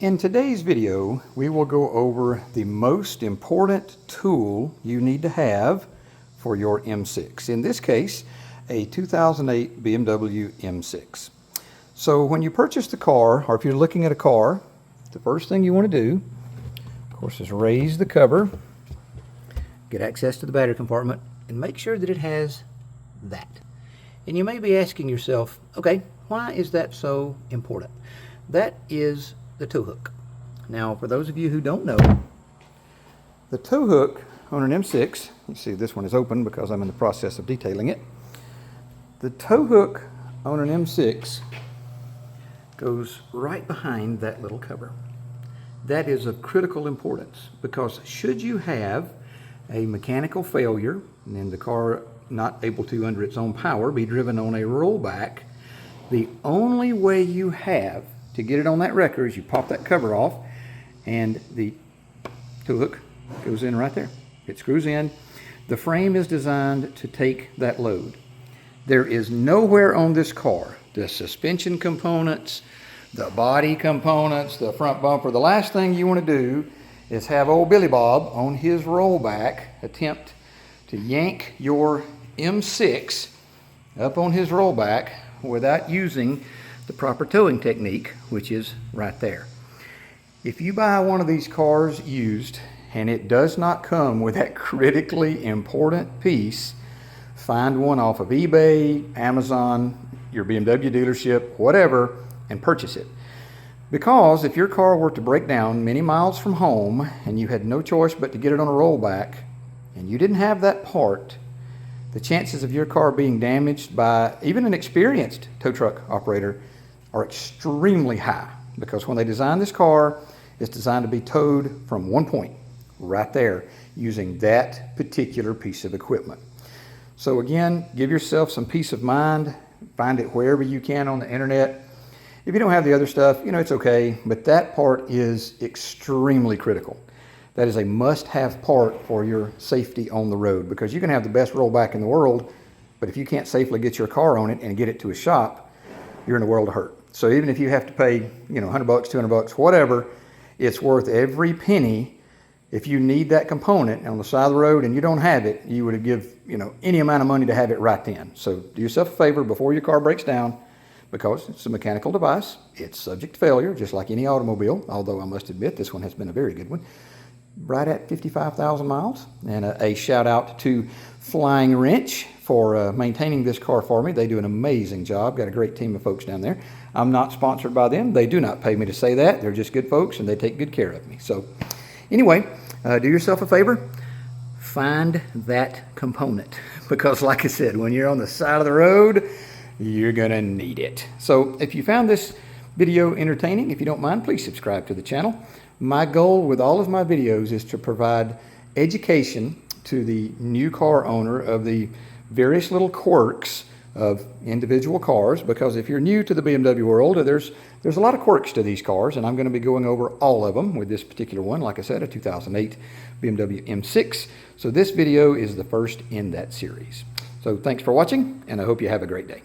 In today's video, we will go over the most important tool you need to have for your M6. In this case, a 2008 BMW M6. So when you purchase the car, or if you're looking at a car, the first thing you want to do, of course, is raise the cover, get access to the battery compartment, and make sure that it has that. And you may be asking yourself, okay, why is that so important? That is the tow hook. Now, for those of you who don't know, the tow hook on an M6, you see this one is open because I'm in the process of detailing it. The tow hook on an M6 goes right behind that little cover. That is of critical importance because should you have a mechanical failure and then the car not able to, under its own power, be driven on a rollback, the only way you have to get it on that wrecker is you pop that cover off and the tow hook goes in right there. It screws in. The frame is designed to take that load. There is nowhere on this car, the suspension components, the body components, the front bumper, the last thing you want to do is have old Billy Bob on his rollback attempt to yank your M6 up on his rollback without using the proper towing technique, which is right there. If you buy one of these cars used and it does not come with that critically important piece, find one off of eBay, Amazon, your BMW dealership, whatever, and purchase it. Because if your car were to break down many miles from home and you had no choice but to get it on a rollback and you didn't have that part, the chances of your car being damaged by even an experienced tow truck operator are extremely high, because when they designed this car, it's designed to be towed from one point right there using that particular piece of equipment. So again, give yourself some peace of mind. Find it wherever you can on the internet. If you don't have the other stuff, it's okay, but that part is extremely critical. That is a must-have part for your safety on the road, because you can have the best rollback in the world, but if you can't safely get your car on it and get it to a shop, you're in a world of hurt. So even if you have to pay, $100, $200, whatever, it's worth every penny. If you need that component on the side of the road and you don't have it, you would give, any amount of money to have it right then. So do yourself a favor before your car breaks down, because it's a mechanical device. It's subject to failure, just like any automobile, although I must admit this one has been a very good one. Right at 55,000 miles. And a shout out to Flying Wrench for maintaining this car for me. They do an amazing job. Got a great team of folks down there. I'm not sponsored by them. They do not pay me to say that. They're just good folks and they take good care of me. So anyway, do yourself a favor. Find that component, because like I said, when you're on the side of the road, you're gonna need it. So if you found this video entertaining, if you don't mind, please subscribe to the channel. My goal with all of my videos is to provide education to the new car owner of the various little quirks of individual cars, because if you're new to the BMW world, there's a lot of quirks to these cars, and I'm going to be going over all of them with this particular one, like I said, a 2008 BMW M6. So this video is the first in that series. So thanks for watching, and I hope you have a great day.